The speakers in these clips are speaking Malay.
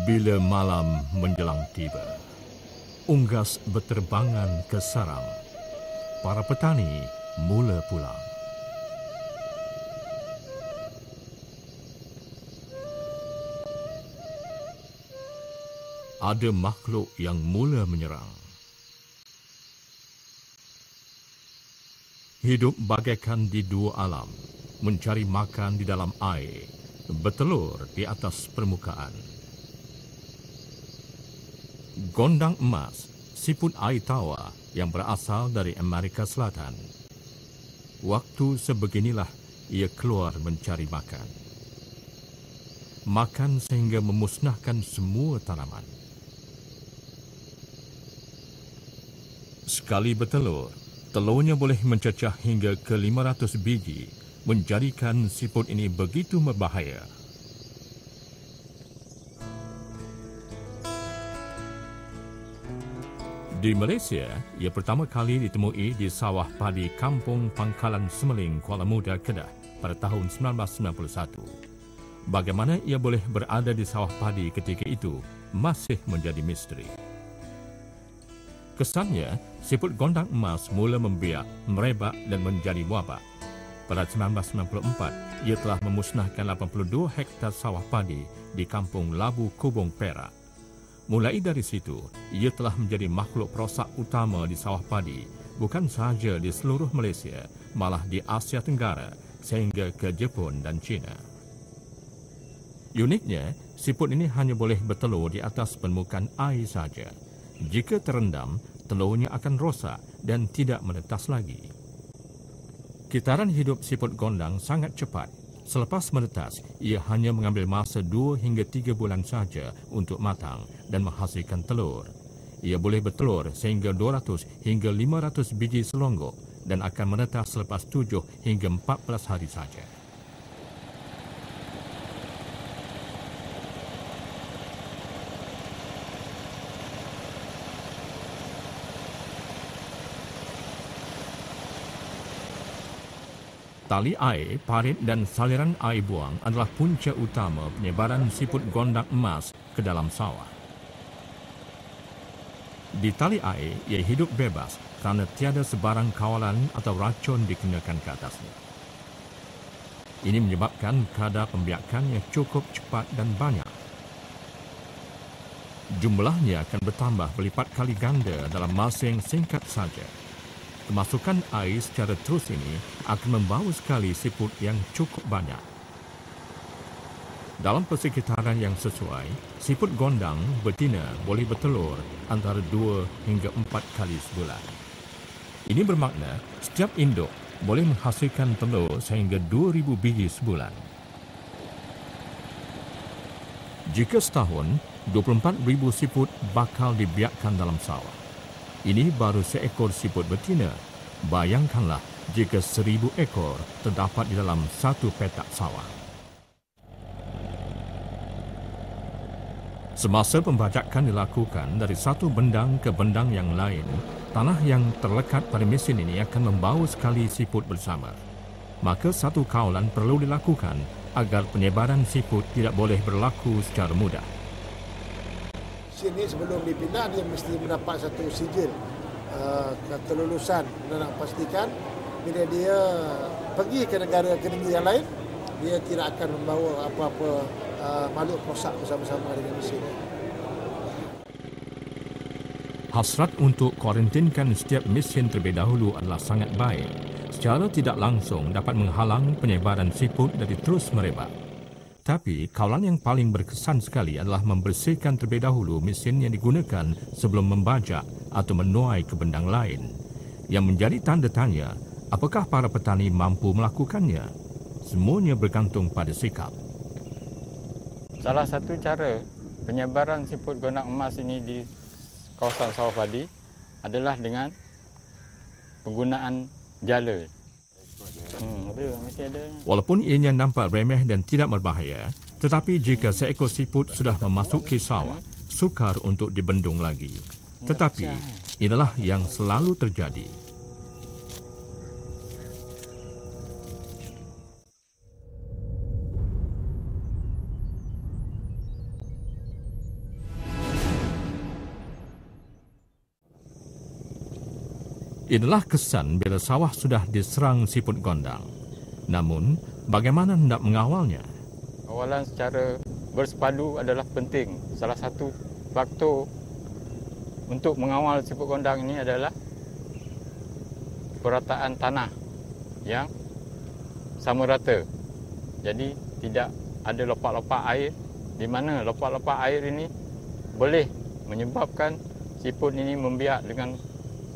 Bila malam menjelang tiba, unggas berterbangan ke sarang. Para petani mula pulang. Ada makhluk yang mula menyerang. Hidup bagaikan di dua alam, mencari makan di dalam air, bertelur di atas permukaan. Gondang emas, siput air tawar yang berasal dari Amerika Selatan. Waktu sebeginilah ia keluar mencari makan. Makan sehingga memusnahkan semua tanaman. Sekali bertelur, telurnya boleh mencecah hingga ke 500 biji, menjadikan siput ini begitu berbahaya. Di Malaysia, ia pertama kali ditemui di sawah padi Kampung Pangkalan Semeling, Kuala Muda, Kedah pada tahun 1991. Bagaimana ia boleh berada di sawah padi ketika itu masih menjadi misteri. Kesannya, siput gondang emas mula membiak, merebak dan menjadi wabak. Pada 1994, ia telah memusnahkan 82 hektar sawah padi di Kampung Labu Kubung, Perak. Mulai dari situ, ia telah menjadi makhluk perosak utama di sawah padi, bukan sahaja di seluruh Malaysia, malah di Asia Tenggara, sehingga ke Jepun dan China. Uniknya, siput ini hanya boleh bertelur di atas permukaan air saja. Jika terendam, telurnya akan rosak dan tidak menetas lagi. Kitaran hidup siput gondang sangat cepat. Selepas menetas, ia hanya mengambil masa 2 hingga 3 bulan saja untuk matang dan menghasilkan telur. Ia boleh bertelur sehingga 200 hingga 500 biji selonggok dan akan menetas selepas 7 hingga 14 hari saja. Tali air, parit dan saliran air buang adalah punca utama penyebaran siput gondang emas ke dalam sawah. Di tali air, ia hidup bebas kerana tiada sebarang kawalan atau racun dikenakan ke atasnya. Ini menyebabkan kadar pembiakan yang cukup cepat dan banyak. Jumlahnya akan bertambah berlipat kali ganda dalam masa yang singkat saja. Kemasukan air secara terus ini akan membawa sekali siput yang cukup banyak. Dalam persekitaran yang sesuai, siput gondang betina boleh bertelur antara 2 hingga 4 kali sebulan. Ini bermakna setiap induk boleh menghasilkan telur sehingga 2,000 biji sebulan. Jika setahun, 24,000 siput bakal dibiakkan dalam sawah. Ini baru seekor siput betina. Bayangkanlah jika 1,000 ekor terdapat di dalam satu petak sawah. Semasa pembajakan dilakukan dari satu bendang ke bendang yang lain, tanah yang terlekat pada mesin ini akan membawa sekali siput bersama. Maka satu kawalan perlu dilakukan agar penyebaran siput tidak boleh berlaku secara mudah. Sini sebelum dipindah dia mesti mendapat satu sijil kelulusan dan nak pastikan bila dia pergi ke negara yang lain dia tidak akan membawa apa-apa makhluk rosak bersama-sama dengan mesin. Hasrat untuk kuarantinkan setiap mesin terlebih dahulu adalah sangat baik. Secara tidak langsung dapat menghalang penyebaran siput dari terus merebak. Tapi kawalan yang paling berkesan sekali adalah membersihkan terlebih dahulu mesin yang digunakan sebelum membajak atau menuai ke bendang lain. Yang menjadi tanda tanya, apakah para petani mampu melakukannya? Semuanya bergantung pada sikap. Salah satu cara penyebaran siput gondang emas ini di kawasan sawah padi adalah dengan penggunaan jala. Walaupun ianya nampak remeh dan tidak berbahaya, tetapi jika seekor siput sudah memasuki sawah, sukar untuk dibendung lagi. Tetapi inilah yang selalu terjadi. Inilah kesan bila sawah sudah diserang siput gondang. Namun, bagaimana hendak mengawalnya? Awalan secara bersepadu adalah penting. Salah satu faktor untuk mengawal siput gondang ini adalah perataan tanah yang sama rata. Jadi tidak ada lopak-lopak air, di mana lopak-lopak air ini boleh menyebabkan siput ini membiak dengan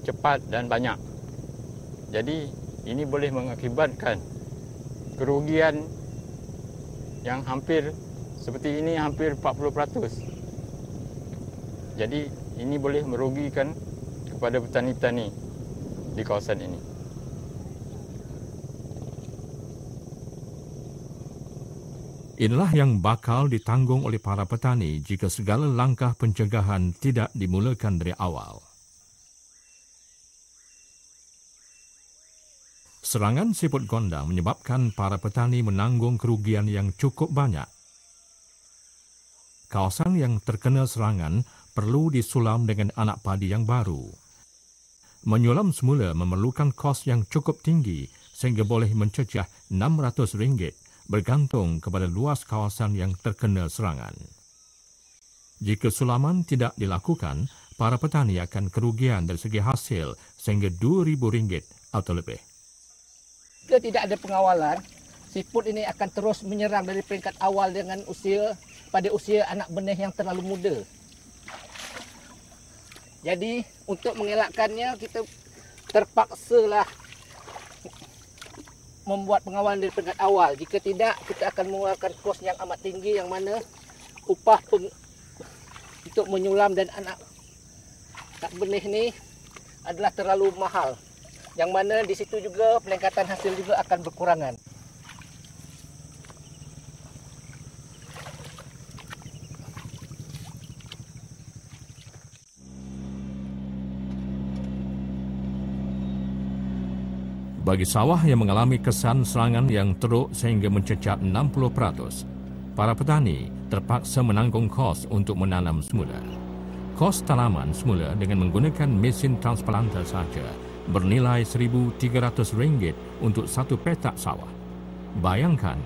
cepat dan banyak. Jadi ini boleh mengakibatkan kerugian yang hampir seperti ini, hampir 40%. Jadi ini boleh merugikan kepada petani-petani di kawasan ini. Inilah yang bakal ditanggung oleh para petani jika segala langkah pencegahan tidak dimulakan dari awal. Serangan siput gondang menyebabkan para petani menanggung kerugian yang cukup banyak. Kawasan yang terkena serangan perlu disulam dengan anak padi yang baru. Menyulam semula memerlukan kos yang cukup tinggi sehingga boleh mencecah RM600 bergantung kepada luas kawasan yang terkena serangan. Jika sulaman tidak dilakukan, para petani akan kerugian dari segi hasil sehingga RM2,000 atau lebih. Jika tidak ada pengawalan, siput ini akan terus menyerang dari peringkat awal dengan pada usia anak benih yang terlalu muda. Jadi untuk mengelakkannya, kita terpaksalah membuat pengawalan dari peringkat awal. Jika tidak, kita akan mengeluarkan kos yang amat tinggi, yang mana upah untuk menyulam dan anak benih ini adalah terlalu mahal. Yang mana di situ juga peningkatan hasil juga akan berkurangan. Bagi sawah yang mengalami kesan serangan yang teruk sehingga mencecat 60%, para petani terpaksa menanggung kos untuk menanam semula. Kos tanaman semula dengan menggunakan mesin transplanter sahaja bernilai RM1,300 untuk satu petak sawah. Bayangkan,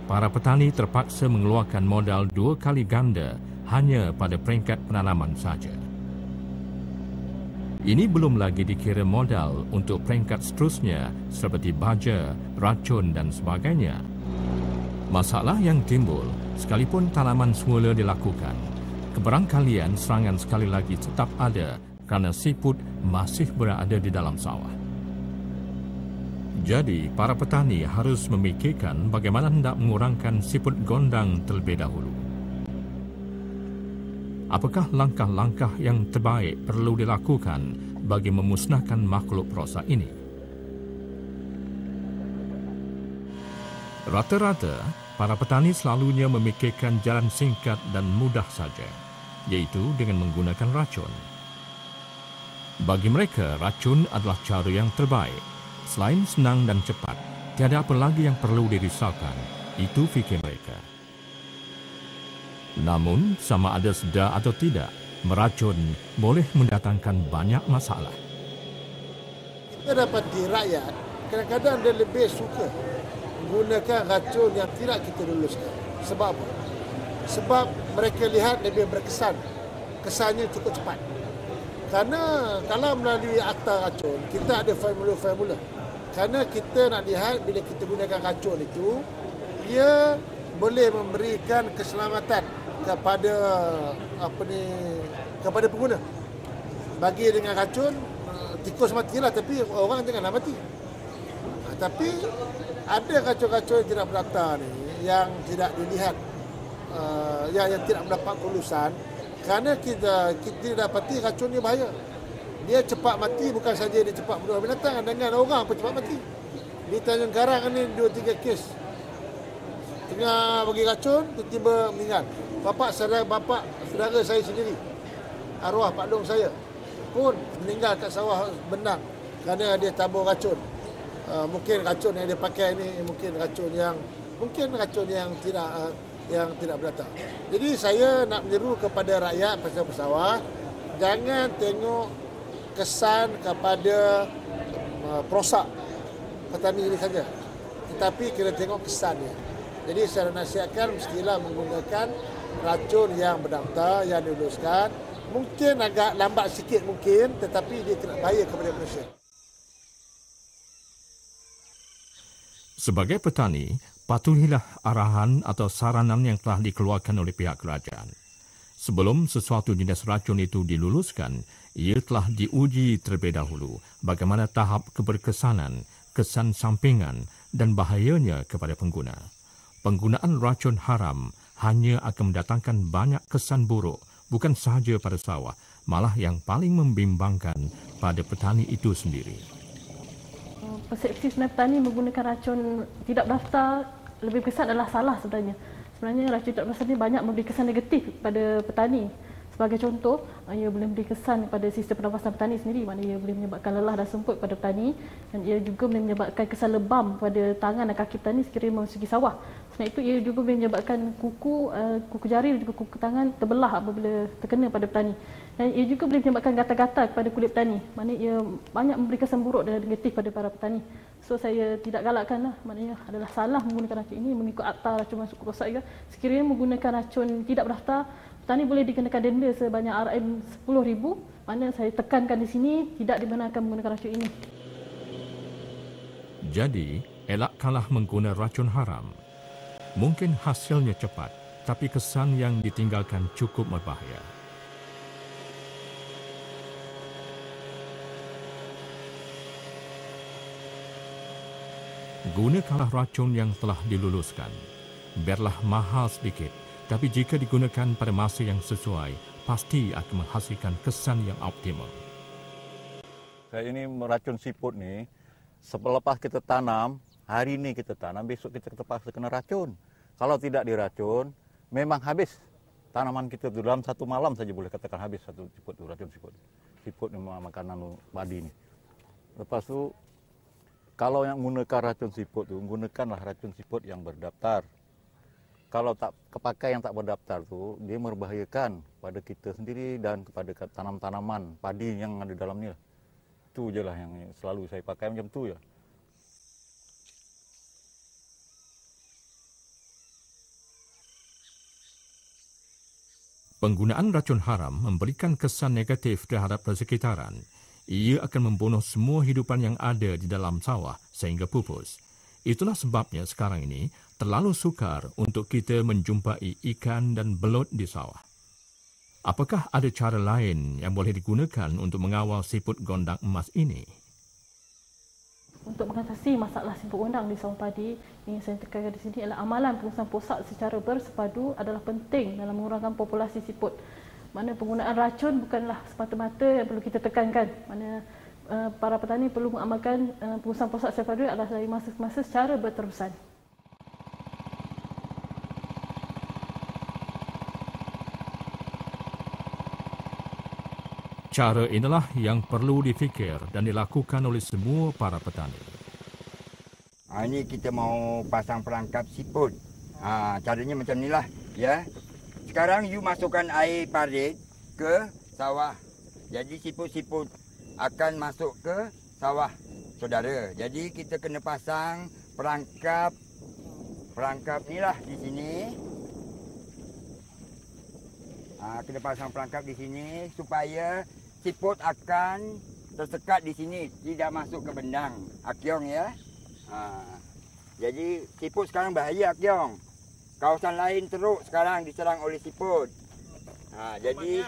para petani terpaksa mengeluarkan modal 2 kali ganda hanya pada peringkat penanaman saja. Ini belum lagi dikira modal untuk peringkat seterusnya seperti baja, racun dan sebagainya. Masalah yang timbul, sekalipun tanaman semula dilakukan, kebarangkalian serangan sekali lagi tetap ada kerana siput masih berada di dalam sawah. Jadi, para petani harus memikirkan bagaimana hendak mengurangkan siput gondang terlebih dahulu. Apakah langkah-langkah yang terbaik perlu dilakukan bagi memusnahkan makhluk perosak ini? Rata-rata, para petani selalunya memikirkan jalan singkat dan mudah saja, iaitu dengan menggunakan racun. Bagi mereka, racun adalah cara yang terbaik. Selain senang dan cepat, tiada apa lagi yang perlu dirisaukan. Itu fikir mereka. Namun, sama ada sedar atau tidak, meracun boleh mendatangkan banyak masalah. Kita dapati rakyat, kadang-kadang dia lebih suka menggunakan racun yang tidak kita luluskan. Sebab apa? Sebab mereka lihat lebih berkesan. Kesannya cukup cepat. Kerana kalau melalui akta racun, kita ada formula-formula. Kerana kita nak lihat bila kita gunakan racun itu, ia boleh memberikan keselamatan kepada kepada pengguna. Bagi dengan racun, tikus matilah, tapi orang janganlah mati. Tapi ada racun-racun yang tidak berdaftar ni, yang tidak dilihat, yang tidak mendapat kelulusan. Kerana kita dapati racun ni bahaya. Dia cepat mati, bukan saja dia cepat membunuh binatang, dengan orang pun cepat mati. Di Tanjung Karang ni 2-3 kes. Tengah bagi racun, tiba-tiba meninggal. Bapa saudara saya sendiri, arwah Pak Long saya, pun meninggal kat sawah Benang kerana dia tabur racun. Mungkin racun yang dia pakai ni mungkin racun yang tidak berdaftar. Jadi saya nak menyeru kepada rakyat pasal pesawat, jangan tengok kesan kepada perosak petani ini saja. Tetapi kena tengok kesannya. Jadi saya nasihatkan mestilah menggunakan racun yang berdaftar, yang diluluskan. Mungkin agak lambat sikit mungkin, tetapi dia kena bahaya kepada manusia. Sebagai petani, patuhilah arahan atau saranan yang telah dikeluarkan oleh pihak kerajaan. Sebelum sesuatu jenis racun itu diluluskan, ia telah diuji terlebih dahulu bagaimana tahap keberkesanan, kesan sampingan dan bahayanya kepada pengguna. Penggunaan racun haram hanya akan mendatangkan banyak kesan buruk, bukan sahaja pada sawah, malah yang paling membimbangkan pada petani itu sendiri. Persepsi sebenarnya petani menggunakan racun tidak berdaftar lebih kesan adalah salah sebenarnya. Sebenarnya racun tidak berdaftar ini banyak memberi kesan negatif pada petani. Sebagai contoh, ia boleh memberi kesan pada sistem pernafasan petani sendiri, mana ia boleh menyebabkan lelah dan semput pada petani, dan ia juga boleh menyebabkan kesan lebam pada tangan dan kaki petani sekiranya memasuki sawah. Selain itu, ia juga boleh menyebabkan kuku jari dan juga kuku tangan terbelah apabila terkena pada petani. Dan ia juga boleh menyebabkan gatal-gatal kepada kulit petani. Maknanya ia banyak memberi kesan buruk dan negatif pada para petani. So saya tidak galakkanlah, maknanya adalah salah menggunakan racun ini mengikut akta racun masuk rosak juga. Sekiranya menggunakan racun tidak berdaftar, petani boleh dikenakan denda sebanyak RM10,000. Mana saya tekankan di sini tidak dibenarkan menggunakan racun ini. Jadi, elakkanlah menggunakan racun haram. Mungkin hasilnya cepat, tapi kesan yang ditinggalkan cukup berbahaya. Gunakanlah racun yang telah diluluskan. Biarlah mahal sedikit, tapi jika digunakan pada masa yang sesuai, pasti akan menghasilkan kesan yang optimal. Kayak ini meracun siput nih, selepas kita tanam, hari ini kita tanam, besok kita terpaksa kena racun. Kalau tidak diracun, memang habis. Tanaman kita itu dalam satu malam saja boleh katakan habis satu siput itu, racun siput. Siput memang makanan padi ini. Lepas itu, kalau yang menggunakan racun siput itu, gunakanlah racun siput yang berdaftar. Kalau tak kepakai yang tak berdaftar tu, dia membahayakan pada kita sendiri dan kepada tanam-tanaman padi yang ada dalam ni. Itu je lah yang selalu saya pakai macam tu ya. Penggunaan racun haram memberikan kesan negatif terhadap persekitaran. Ia akan membunuh semua hidupan yang ada di dalam sawah sehingga pupus. Itulah sebabnya sekarang ini terlalu sukar untuk kita menjumpai ikan dan belut di sawah. Apakah ada cara lain yang boleh digunakan untuk mengawal siput gondang emas ini? Untuk mengatasi masalah siput gondang di sawah padi, yang saya tekankan di sini adalah amalan pengurusan posak secara bersepadu adalah penting dalam mengurangkan populasi siput. Mana penggunaan racun bukanlah semata-mata yang perlu kita tekankan. Mana para petani perlu mengamalkan pengurusan posak secara bersepadu adalah dari masa ke masa secara berterusan. Cara inilah yang perlu difikir dan dilakukan oleh semua para petani. Ini kita mau pasang perangkap siput. Caranya macam inilah, ya. Sekarang you masukkan air parit ke sawah. Jadi siput-siput akan masuk ke sawah saudara. Jadi kita kena pasang perangkap inilah di sini. Kena pasang perangkap di sini supaya siput akan tersekat di sini, tidak masuk ke bendang. Akyong ya. Jadi siput sekarang bahaya Akyong. Kawasan lain teruk sekarang diserang oleh siput. Jadi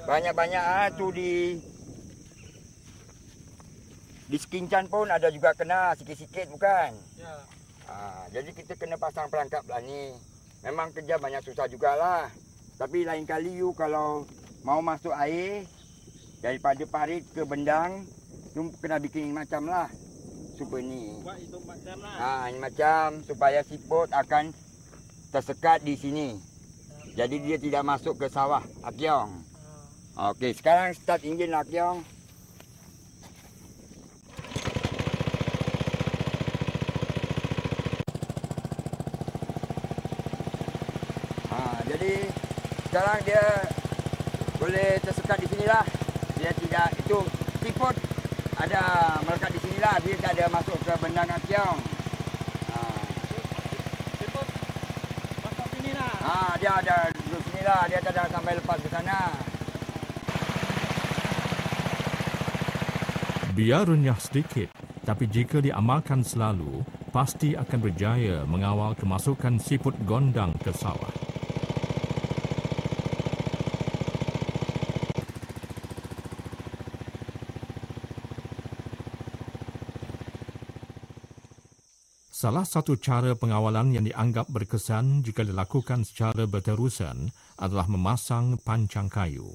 banyak-banyak tu di Sekincan pun ada juga kena sikit-sikit bukan? Ya. Jadi kita kena pasang perangkap lah ni. Memang kerja banyak susah jugalah. Tapi lain kali you kalau mau masuk air daripada parit ke bendang, you kena bikin macam lah. Supaya ni. Buat itu macam lah. Ini macam supaya siput akan tersekat di sini. Jadi dia tidak masuk ke sawah Akyong. Okey, sekarang start enjin lah Akyong. Jadi sekarang dia boleh tersekat di sinilah. Dia tidak itu siput ada melekat di sinilah, dia tak ada masuk ke benang kiong. Siput masuk sini lah. Dia ada duduk sinilah, dia tak ada sampai lepas ke sana. Biar renyah sedikit, tapi jika diamalkan selalu, pasti akan berjaya mengawal kemasukan siput gondang ke sawah. Salah satu cara pengawalan yang dianggap berkesan jika dilakukan secara berterusan adalah memasang pancang kayu.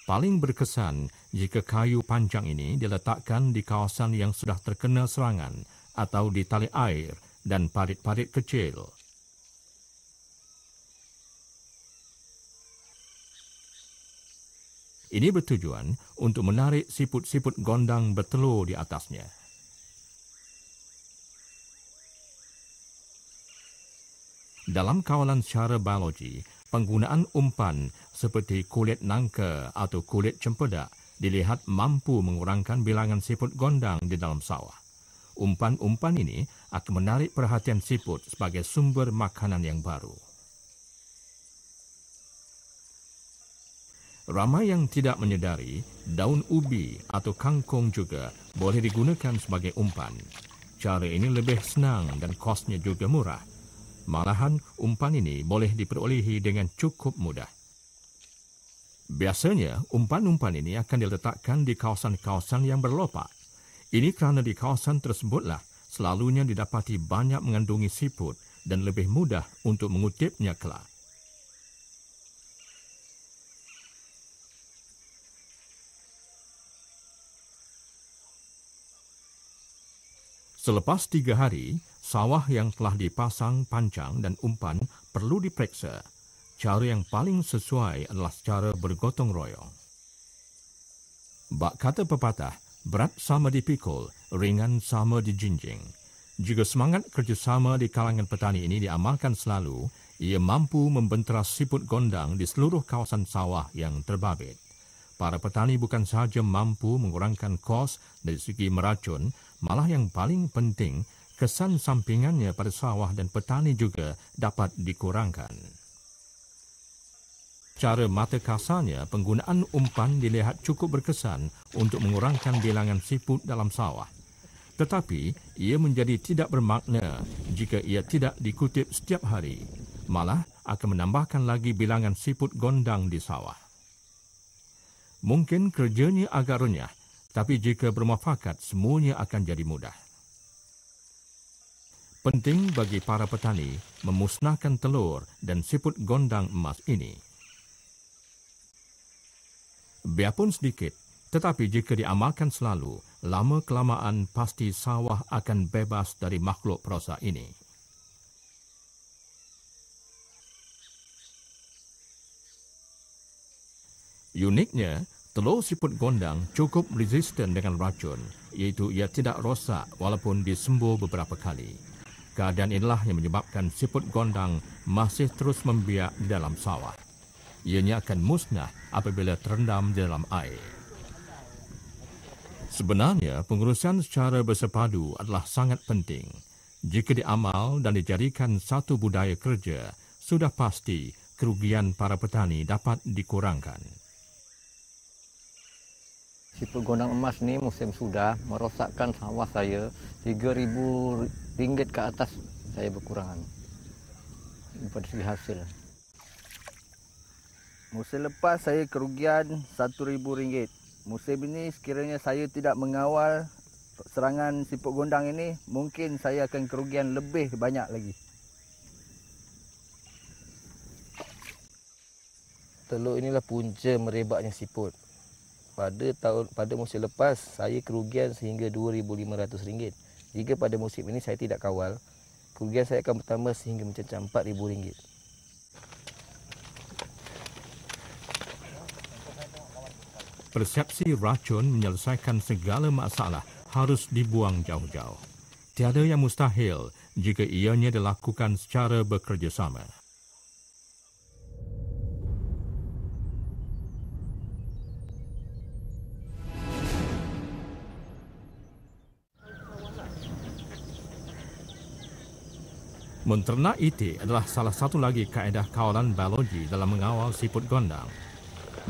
Paling berkesan jika kayu pancang ini diletakkan di kawasan yang sudah terkena serangan atau di tali air dan parit-parit kecil. Ini bertujuan untuk menarik siput-siput gondang bertelur di atasnya. Dalam kawalan secara biologi, penggunaan umpan seperti kulit nangka atau kulit cempedak dilihat mampu mengurangkan bilangan siput gondang di dalam sawah. Umpan-umpan ini akan menarik perhatian siput sebagai sumber makanan yang baru. Ramai yang tidak menyedari, daun ubi atau kangkung juga boleh digunakan sebagai umpan. Cara ini lebih senang dan kosnya juga murah. Malahan, umpan ini boleh diperolehi dengan cukup mudah. Biasanya, umpan-umpan ini akan diletakkan di kawasan-kawasan yang berlopak. Ini kerana di kawasan tersebutlah selalunya didapati banyak mengandungi siput dan lebih mudah untuk mengutipnya kelak. Selepas 3 hari, sawah yang telah dipasang pancang dan umpan perlu diperiksa. Cara yang paling sesuai adalah secara bergotong royong. Bak kata pepatah, berat sama dipikul, ringan sama dijinjing. Jika semangat kerjasama di kalangan petani ini diamalkan selalu, ia mampu membentras siput gondang di seluruh kawasan sawah yang terbabit. Para petani bukan sahaja mampu mengurangkan kos dari segi meracun, malah yang paling penting, kesan sampingannya pada sawah dan petani juga dapat dikurangkan. Cara mata kasarnya, penggunaan umpan dilihat cukup berkesan untuk mengurangkan bilangan siput dalam sawah. Tetapi, ia menjadi tidak bermakna jika ia tidak dikutip setiap hari, malah akan menambahkan lagi bilangan siput gondang di sawah. Mungkin kerjanya agak renyah, tapi jika bermuafakat, semuanya akan jadi mudah. Penting bagi para petani memusnahkan telur dan siput gondang emas ini. Biarpun sedikit, tetapi jika diamalkan selalu, lama-kelamaan pasti sawah akan bebas dari makhluk perosak ini. Uniknya, telur siput gondang cukup resisten dengan racun, iaitu ia tidak rosak walaupun disembur beberapa kali. Keadaan inilah yang menyebabkan siput gondang masih terus membiak di dalam sawah. Ianya akan musnah apabila terendam di dalam air. Sebenarnya, pengurusan secara bersepadu adalah sangat penting. Jika diamal dan dijadikan satu budaya kerja, sudah pasti kerugian para petani dapat dikurangkan. Siput gondang emas ni musim sudah merosakkan sawah saya RM3,000 ke atas saya berkurangan pada segi hasil. Musim lepas saya kerugian RM1,000. Musim ini sekiranya saya tidak mengawal serangan siput gondang ini, mungkin saya akan kerugian lebih banyak lagi. Telur inilah punca merebaknya siput. Pada musim lepas saya kerugian sehingga RM2,500. Jika pada musim ini saya tidak kawal, kerugian saya akan bertambah sehingga mencecah RM4,000. Persepsi racun menyelesaikan segala masalah harus dibuang jauh-jauh. Tiada yang mustahil jika ianya dilakukan secara bekerjasama. Menternak itik adalah salah satu lagi kaedah kawalan biologi dalam mengawal siput gondang.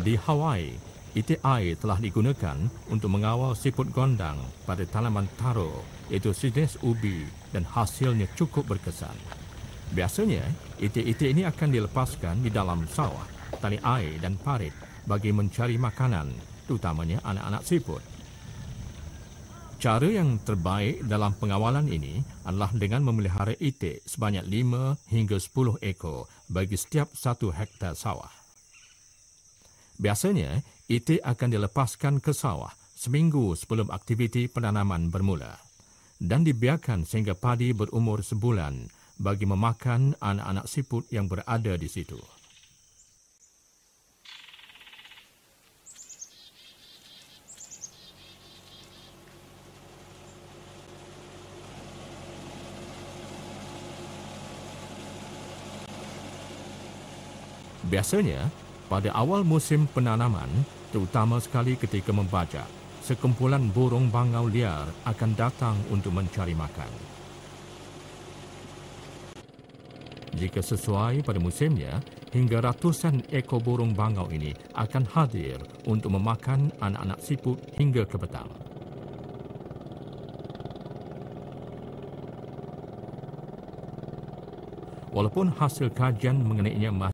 Di Hawaii, itik air telah digunakan untuk mengawal siput gondang pada tanaman taro, iaitu sejenis ubi, dan hasilnya cukup berkesan. Biasanya, itik-itik ini akan dilepaskan di dalam sawah, tali air dan parit bagi mencari makanan, terutamanya anak-anak siput. Cara yang terbaik dalam pengawalan ini adalah dengan memelihara itik sebanyak 5 hingga 10 ekor bagi setiap 1 hektar sawah. Biasanya, itik akan dilepaskan ke sawah seminggu sebelum aktiviti penanaman bermula dan dibiarkan sehingga padi berumur sebulan bagi memakan anak-anak siput yang berada di situ. Biasanya, pada awal musim penanaman, terutama sekali ketika membajak, sekumpulan burung bangau liar akan datang untuk mencari makan. Jika sesuai pada musimnya, hingga ratusan ekor burung bangau ini akan hadir untuk memakan anak-anak siput hingga ke petang. Walaupun hasil kajian mengenainya